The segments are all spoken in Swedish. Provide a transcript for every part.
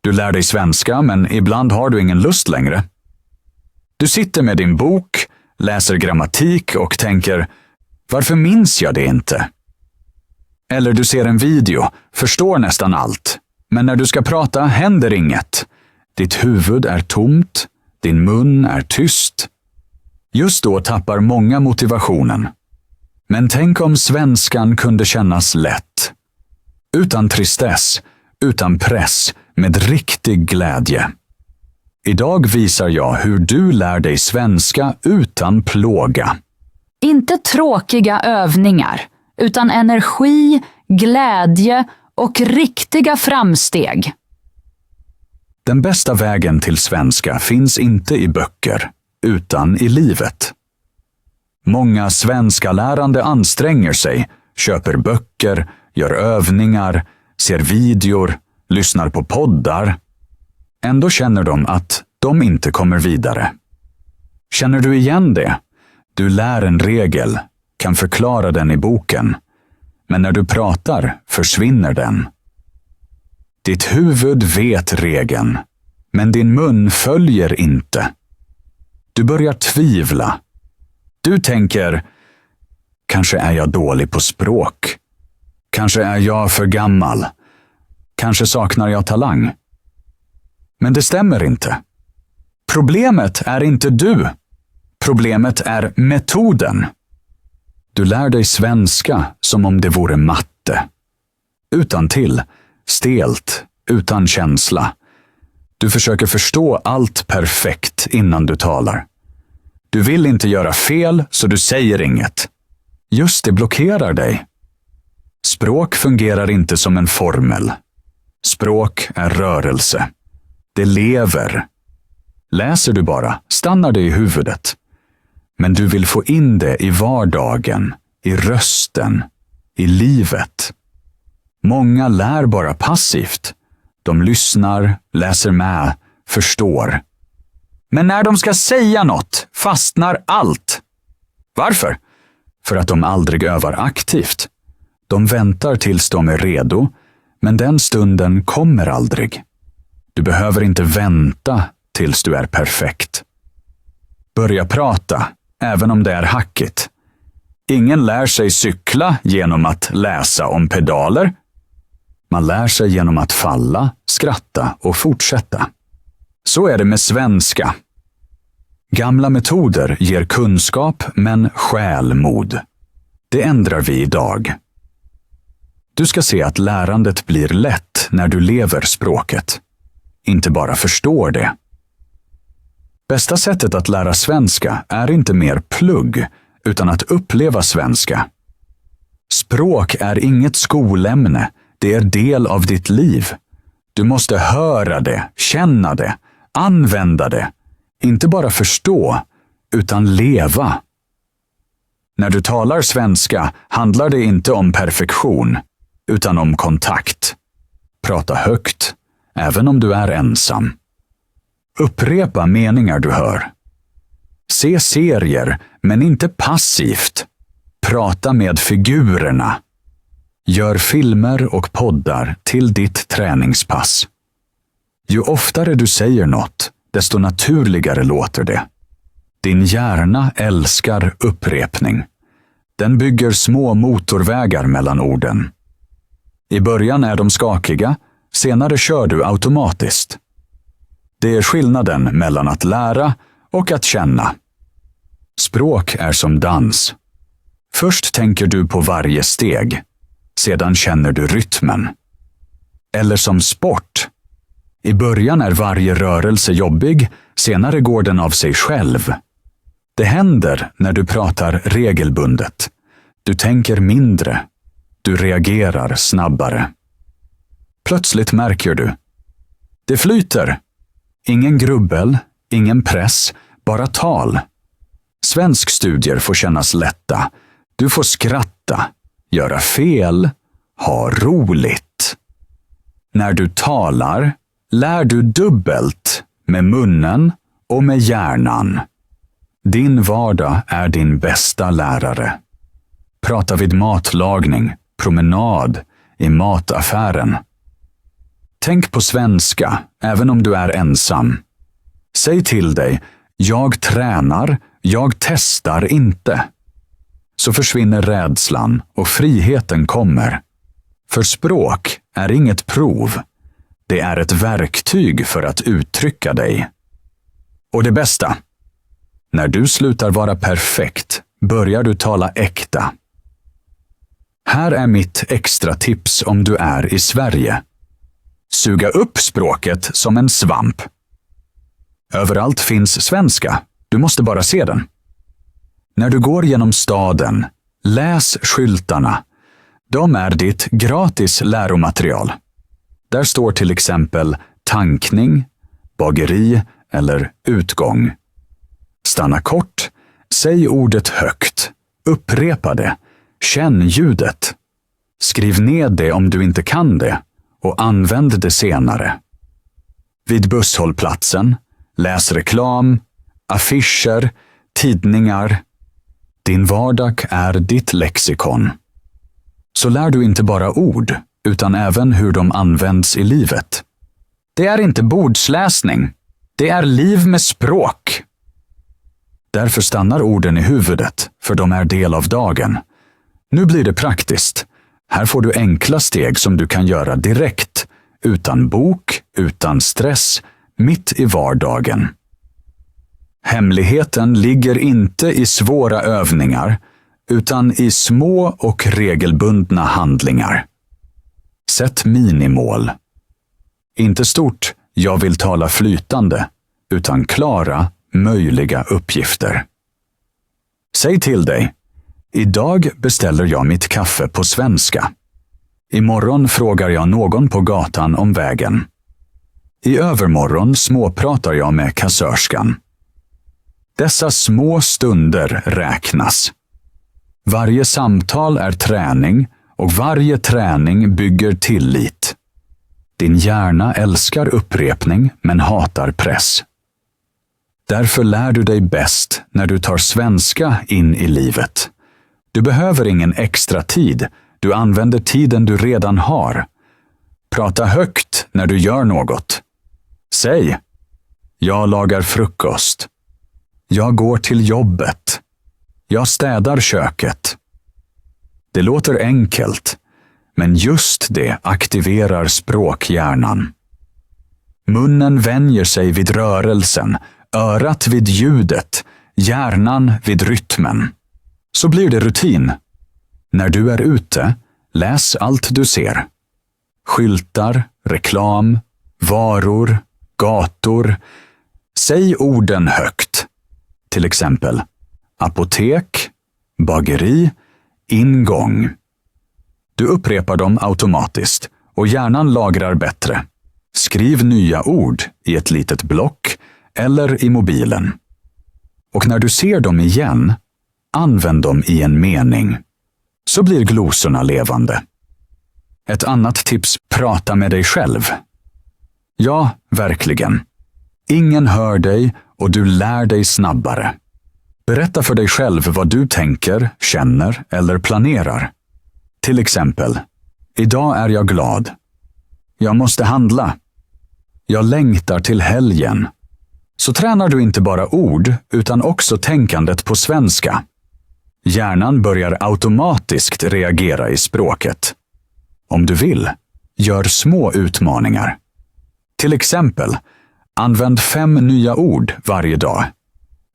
Du lär dig svenska, men ibland har du ingen lust längre. Du sitter med din bok, läser grammatik och tänker, varför minns jag det inte? Eller du ser en video, förstår nästan allt, men när du ska prata händer inget. Ditt huvud är tomt, din mun är tyst. Just då tappar många motivationen. Men tänk om svenskan kunde kännas lätt. Utan tristess, utan press, med riktig glädje. Idag visar jag hur du lär dig svenska utan plåga. Inte tråkiga övningar, utan energi, glädje och riktiga framsteg. Den bästa vägen till svenska finns inte i böcker, utan i livet. Många svenska lärande anstränger sig, köper böcker, gör övningar, ser videor, lyssnar på poddar. Ändå känner de att de inte kommer vidare. Känner du igen det? Du lär en regel, kan förklara den i boken, men när du pratar försvinner den. Ditt huvud vet regeln, men din mun följer inte. Du börjar tvivla. Du tänker, kanske är jag dålig på språk. Kanske är jag för gammal. Kanske saknar jag talang. Men det stämmer inte. Problemet är inte du. Problemet är metoden. Du lär dig svenska som om det vore matte. Utantill, stelt, utan känsla. Du försöker förstå allt perfekt innan du talar. Du vill inte göra fel, så du säger inget. Just det blockerar dig. Språk fungerar inte som en formel. Språk är rörelse. Det lever. Läser du bara, stannar det i huvudet. Men du vill få in det i vardagen, i rösten, i livet. Många lär bara passivt. De lyssnar, läser med, förstår. Men när de ska säga något fastnar allt. Varför? För att de aldrig övar aktivt. De väntar tills de är redo, men den stunden kommer aldrig. Du behöver inte vänta tills du är perfekt. Börja prata, även om det är hackigt. Ingen lär sig cykla genom att läsa om pedaler. Man lär sig genom att falla, skratta och fortsätta. Så är det med svenska. Gamla metoder ger kunskap men stjäl mod. Det ändrar vi idag. Du ska se att lärandet blir lätt när du lever språket. Inte bara förstår det. Bästa sättet att lära svenska är inte mer plugg, utan att uppleva svenska. Språk är inget skolämne, det är del av ditt liv. Du måste höra det, känna det, använda det. Inte bara förstå, utan leva. När du talar svenska handlar det inte om perfektion, utan om kontakt. Prata högt, även om du är ensam. Upprepa meningar du hör. Se serier, men inte passivt. Prata med figurerna. Gör filmer och poddar till ditt träningspass. Ju oftare du säger något, desto naturligare låter det. Din hjärna älskar upprepning. Den bygger små motorvägar mellan orden. I början är de skakiga, senare kör du automatiskt. Det är skillnaden mellan att lära och att känna. Språk är som dans. Först tänker du på varje steg, sedan känner du rytmen. Eller som sport. I början är varje rörelse jobbig, senare går den av sig själv. Det händer när du pratar regelbundet. Du tänker mindre. Du reagerar snabbare. Plötsligt märker du. Det flyter. Ingen grubbel, ingen press, bara tal. Svenskstudier får kännas lätta. Du får skratta, göra fel, ha roligt. När du talar lär du dubbelt med munnen och med hjärnan. Din vardag är din bästa lärare. Prata vid matlagning, promenad, i mataffären. Tänk på svenska, även om du är ensam. Säg till dig, jag tränar, jag testar inte. Så försvinner rädslan och friheten kommer. För språk är inget prov. Det är ett verktyg för att uttrycka dig. Och det bästa. När du slutar vara perfekt börjar du tala äkta. Här är mitt extra tips om du är i Sverige. Suga upp språket som en svamp. Överallt finns svenska. Du måste bara se den. När du går genom staden, läs skyltarna. De är ditt gratis läromaterial. Där står till exempel tankning, bageri eller utgång. Stanna kort, säg ordet högt, upprepa det, känn ljudet. Skriv ned det om du inte kan det och använd det senare. Vid busshållplatsen, läs reklam, affischer, tidningar. Din vardag är ditt lexikon. Så lär du inte bara ord, utan även hur de används i livet. Det är inte bordsläsning. Det är liv med språk. Därför stannar orden i huvudet, för de är del av dagen. Nu blir det praktiskt. Här får du enkla steg som du kan göra direkt, utan bok, utan stress, mitt i vardagen. Hemligheten ligger inte i svåra övningar, utan i små och regelbundna handlingar. Sätt minimål. Inte stort, jag vill tala flytande, utan klara, möjliga uppgifter. Säg till dig, idag beställer jag mitt kaffe på svenska. Imorgon frågar jag någon på gatan om vägen. I övermorgon småpratar jag med kassörskan. Dessa små stunder räknas. Varje samtal är träning och varje träning bygger tillit. Din hjärna älskar upprepning men hatar press. Därför lär du dig bäst när du tar svenska in i livet. Du behöver ingen extra tid, du använder tiden du redan har. Prata högt när du gör något. Säg, jag lagar frukost. Jag går till jobbet. Jag städar köket. Det låter enkelt, men just det aktiverar språkhjärnan. Munnen vänjer sig vid rörelsen, örat vid ljudet, hjärnan vid rytmen. Så blir det rutin. När du är ute, läs allt du ser. Skyltar, reklam, varor, gator. Säg orden högt. Till exempel apotek, bageri, ingång. Du upprepar dem automatiskt och hjärnan lagrar bättre. Skriv nya ord i ett litet block eller i mobilen. Och när du ser dem igen, använd dem i en mening. Så blir glosorna levande. Ett annat tips, prata med dig själv. Ja, verkligen. Ingen hör dig och du lär dig snabbare. Berätta för dig själv vad du tänker, känner eller planerar. Till exempel, idag är jag glad. Jag måste handla. Jag längtar till helgen. Så tränar du inte bara ord utan också tänkandet på svenska. Hjärnan börjar automatiskt reagera i språket. Om du vill, gör små utmaningar. Till exempel, använd 5 nya ord varje dag.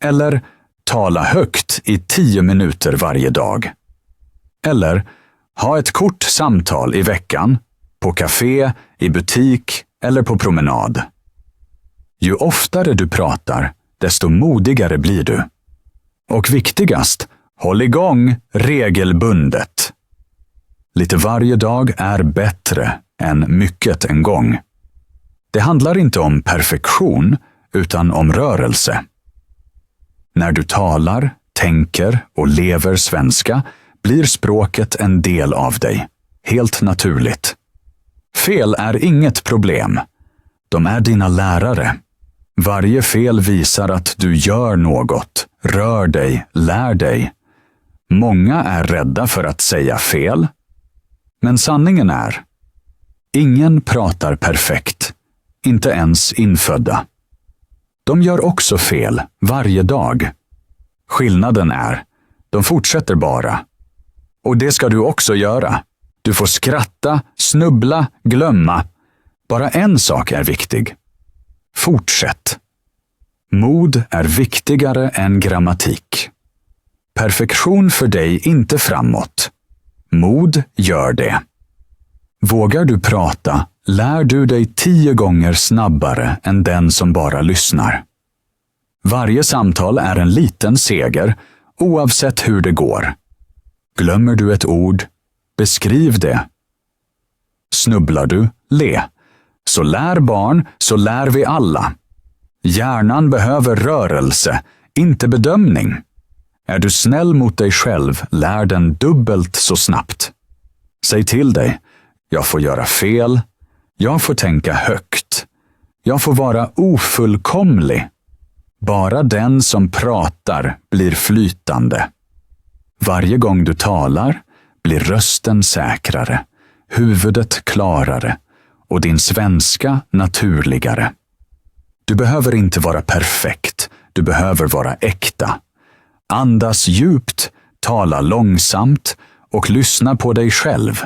Eller tala högt i 10 minuter varje dag. Eller ha ett kort samtal i veckan, på café, i butik eller på promenad. Ju oftare du pratar, desto modigare blir du. Och viktigast, håll igång regelbundet. Lite varje dag är bättre än mycket en gång. Det handlar inte om perfektion, utan om rörelse. När du talar, tänker och lever svenska blir språket en del av dig, helt naturligt. Fel är inget problem. De är dina lärare. Varje fel visar att du gör något, rör dig, lär dig. Många är rädda för att säga fel. Men sanningen är, Ingen pratar perfekt, inte ens infödda. De gör också fel varje dag. Skillnaden är, de fortsätter bara. Och det ska du också göra. Du får skratta, snubbla, glömma. Bara en sak är viktig. Fortsätt. Mod är viktigare än grammatik. Perfektion för dig inte framåt. Mod gör det. Vågar du prata, lär du dig 10 gånger snabbare än den som bara lyssnar. Varje samtal är en liten seger, oavsett hur det går. Glömmer du ett ord, beskriv det. Snubblar du, le. Så lär barn, så lär vi alla. Hjärnan behöver rörelse, inte bedömning. Är du snäll mot dig själv, lär den dubbelt så snabbt. Säg till dig, jag får göra fel. Jag får tänka högt. Jag får vara ofullkomlig. Bara den som pratar blir flytande. Varje gång du talar blir rösten säkrare, huvudet klarare och din svenska naturligare. Du behöver inte vara perfekt, du behöver vara äkta. Andas djupt, tala långsamt och lyssna på dig själv.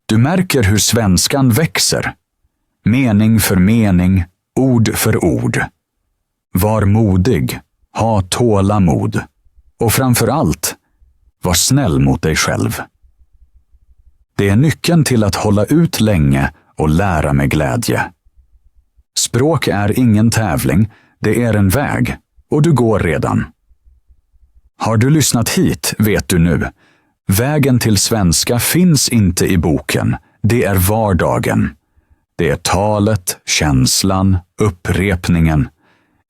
Du märker hur svenskan växer. Mening för mening, ord för ord. Var modig, ha tålamod. Och framför allt, var snäll mot dig själv. Det är nyckeln till att hålla ut länge och lära med glädje. Språk är ingen tävling, det är en väg, och du går redan. Har du lyssnat hit vet du nu. Vägen till svenska finns inte i boken, det är vardagen. Det är talet, känslan, upprepningen.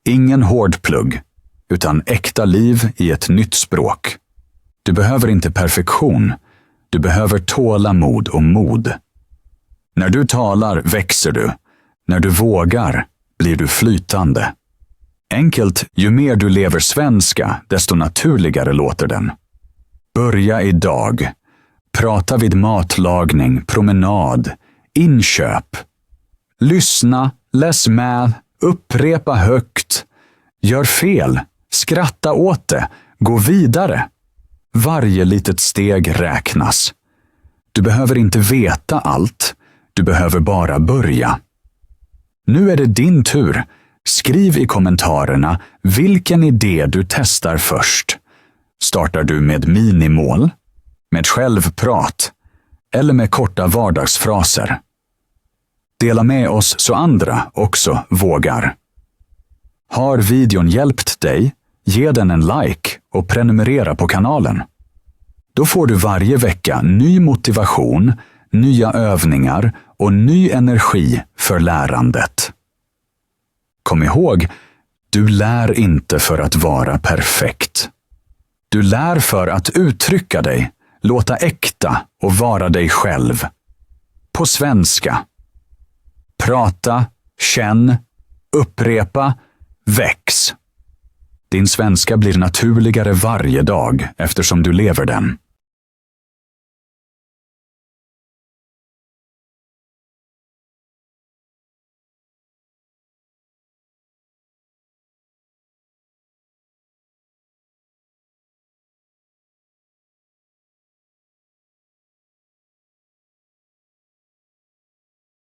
Ingen hårdplugg, utan äkta liv i ett nytt språk. Du behöver inte perfektion, du behöver tålamod och mod. När du talar växer du, när du vågar blir du flytande. Enkelt, ju mer du lever svenska, desto naturligare låter den. Börja idag. Prata vid matlagning, promenad, inköp. Lyssna, läs med, upprepa högt. Gör fel, skratta åt det, gå vidare. Varje litet steg räknas. Du behöver inte veta allt, du behöver bara börja. Nu är det din tur. Skriv i kommentarerna vilken idé du testar först. Startar du med minimål, med självprat eller med korta vardagsfraser? Dela med oss så andra också vågar. Har videon hjälpt dig? Ge den en like och prenumerera på kanalen. Då får du varje vecka ny motivation, nya övningar och ny energi för lärandet. Kom ihåg, du lär inte för att vara perfekt. Du lär för att uttrycka dig, låta äkta och vara dig själv. På svenska. Prata, känn, upprepa, väx. Din svenska blir naturligare varje dag eftersom du lever den.